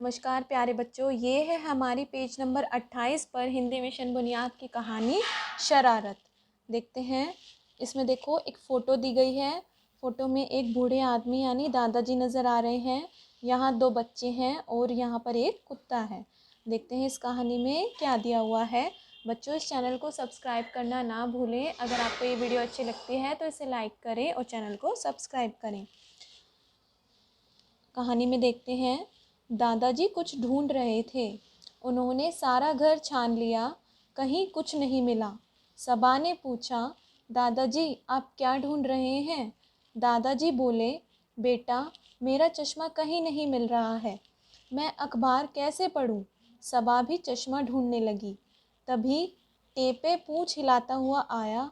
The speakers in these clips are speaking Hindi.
नमस्कार प्यारे बच्चों, ये है हमारी पेज नंबर 28 पर हिंदी मिशन बुनियाद की कहानी शरारत। देखते हैं, इसमें देखो एक फ़ोटो दी गई है। फ़ोटो में एक बूढ़े आदमी यानी दादाजी नज़र आ रहे हैं। यहाँ 2 बच्चे हैं और यहाँ पर एक कुत्ता है। देखते हैं इस कहानी में क्या दिया हुआ है। बच्चों, इस चैनल को सब्सक्राइब करना ना भूलें। अगर आपको ये वीडियो अच्छी लगती है तो इसे लाइक करें और चैनल को सब्सक्राइब करें। कहानी में देखते हैं, दादाजी कुछ ढूंढ रहे थे। उन्होंने सारा घर छान लिया, कहीं कुछ नहीं मिला। सबा ने पूछा, दादाजी आप क्या ढूंढ रहे हैं? दादाजी बोले, बेटा मेरा चश्मा कहीं नहीं मिल रहा है, मैं अखबार कैसे पढूं? सबा भी चश्मा ढूंढने लगी। तभी टेपे पूंछ हिलाता हुआ आया।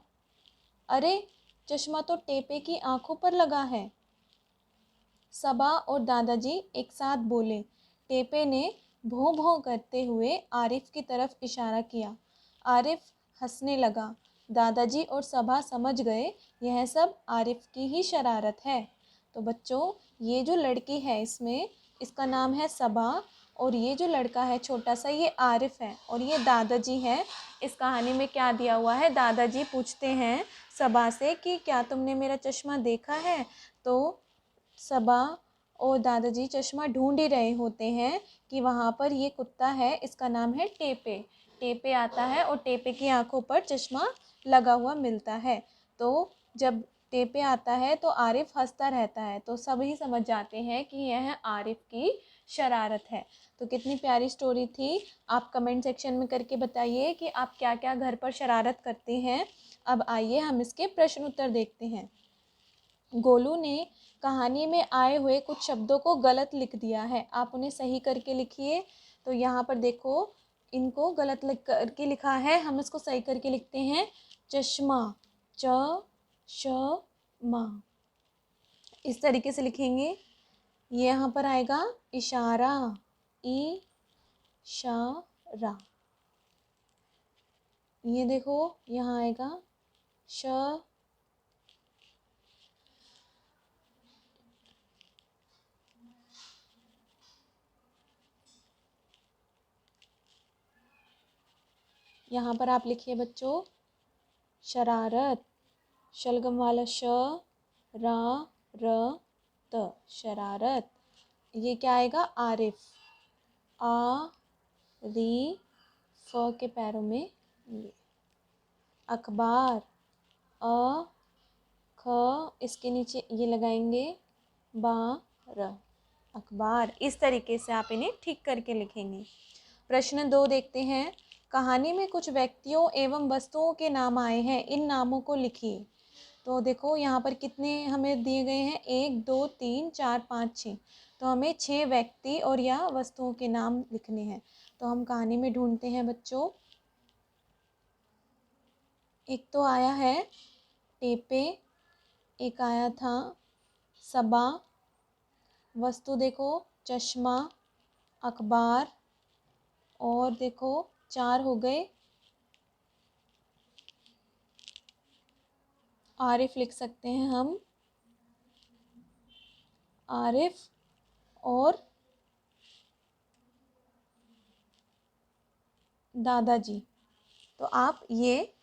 अरे, चश्मा तो टेपे की आंखों पर लगा है। सबा और दादाजी एक साथ बोले। टेपे ने भों भों करते हुए आरिफ की तरफ इशारा किया। आरिफ हंसने लगा। दादाजी और सबा समझ गए यह सब आरिफ की ही शरारत है। तो बच्चों, ये जो लड़की है इसका नाम है सबा और ये जो लड़का है छोटा सा ये आरिफ है और ये दादाजी है। इस कहानी में क्या दिया हुआ है, दादाजी पूछते हैं सबा से कि क्या तुमने मेरा चश्मा देखा है? तो सबा और दादाजी चश्मा ढूंढ ही रहे होते हैं कि वहाँ पर ये कुत्ता है, इसका नाम है टेपे। टेपे आता है और टेपे की आंखों पर चश्मा लगा हुआ मिलता है। तो जब टेपे आता है तो आरिफ हंसता रहता है, तो सभी समझ जाते हैं कि यह आरिफ की शरारत है। तो कितनी प्यारी स्टोरी थी। आप कमेंट सेक्शन में करके बताइए कि आप क्या क्या घर पर शरारत करते हैं। अब आइए हम इसके प्रश्न उत्तर देखते हैं। गोलू ने कहानी में आए हुए कुछ शब्दों को गलत लिख दिया है, आप उन्हें सही करके लिखिए। तो यहाँ पर देखो, इनको गलत लिख करके लिखा है, हम इसको सही करके लिखते हैं। चश्मा, च श मा, इस तरीके से लिखेंगे। ये यहाँ पर आएगा इशारा, इ शा रा। ये देखो यहाँ आएगा श, यहाँ पर आप लिखिए बच्चों शरारत, शलगम वाला श, रा र त, शरारत। ये क्या आएगा आरिफ, आ री फ के पैरों में ये। अखबार, अ ख इसके नीचे ये लगाएंगे बा र, अखबार। इस तरीके से आप इन्हें ठीक करके लिखेंगे। प्रश्न 2 देखते हैं। कहानी में कुछ व्यक्तियों एवं वस्तुओं के नाम आए हैं, इन नामों को लिखिए। तो देखो यहाँ पर कितने हमें दिए गए हैं, 1 2 3 4 5 6। तो हमें 6 व्यक्ति और या वस्तुओं के नाम लिखने हैं। तो हम कहानी में ढूंढते हैं बच्चों। एक तो आया है टेपे, एक आया था सबा, वस्तु देखो चश्मा, अखबार, और देखो 4 हो गए। आरिफ लिख सकते हैं हम, आरिफ और दादाजी। तो आप ये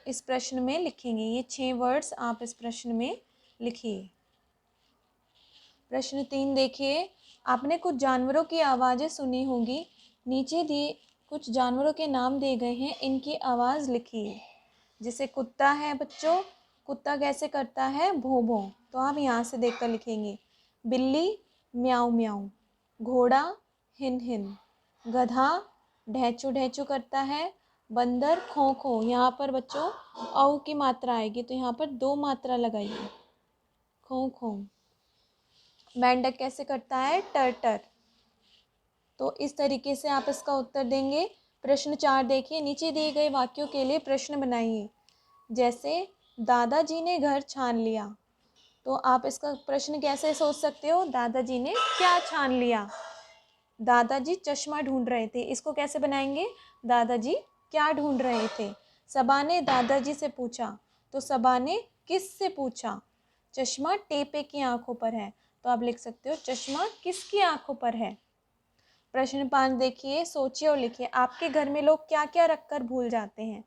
इस प्रश्न में लिखेंगे, ये 6 वर्ड्स आप इस प्रश्न में लिखिए। प्रश्न 3 देखिए। आपने कुछ जानवरों की आवाज़ें सुनी होगी, नीचे दिए कुछ जानवरों के नाम दिए गए हैं, इनकी आवाज़ लिखिए। जैसे कुत्ता है बच्चों, कुत्ता कैसे करता है, भों भों। तो आप यहाँ से देखकर लिखेंगे। बिल्ली म्याऊं म्याऊं, घोड़ा हिन हिन, गधा ढैचू ढैचू करता है, बंदर खो खो। यहाँ पर बच्चों औ की मात्रा आएगी, तो यहाँ पर 2 मात्रा लगाइए, खो खो। मेंढक कैसे करता है, टर टर। तो इस तरीके से आप इसका उत्तर देंगे। प्रश्न 4 देखिए। नीचे दिए गए वाक्यों के लिए प्रश्न बनाइए। जैसे दादाजी ने घर छान लिया, तो आप इसका प्रश्न कैसे सोच सकते हो, दादाजी ने क्या छान लिया? दादाजी चश्मा ढूंढ रहे थे, इसको कैसे बनाएंगे, दादाजी क्या ढूंढ रहे थे? सबा ने दादाजी से पूछा, तो सबा ने किस से पूछा? चश्मा टेपे की आंखों पर है, तो आप लिख सकते हो चश्मा किसकी आंखों पर है? प्रश्न 5 देखिए, सोचिए और लिखिए, आपके घर में लोग क्या क्या रख कर भूल जाते हैं।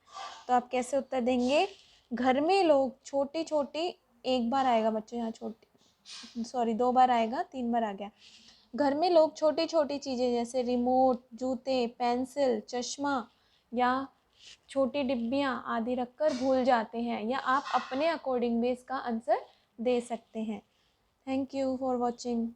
तो आप कैसे उत्तर देंगे? घर में लोग छोटी छोटी, एक बार आएगा बच्चों यहाँ छोटी, सॉरी 2 बार आएगा, 3 बार आ गया। घर में लोग छोटी छोटी चीज़ें जैसे रिमोट, जूते, पेंसिल, चश्मा या छोटी डिब्बियाँ आदि रखकर भूल जाते हैं, या आप अपने अकॉर्डिंग भी इसका आंसर दे सकते हैं। Thank you for watching.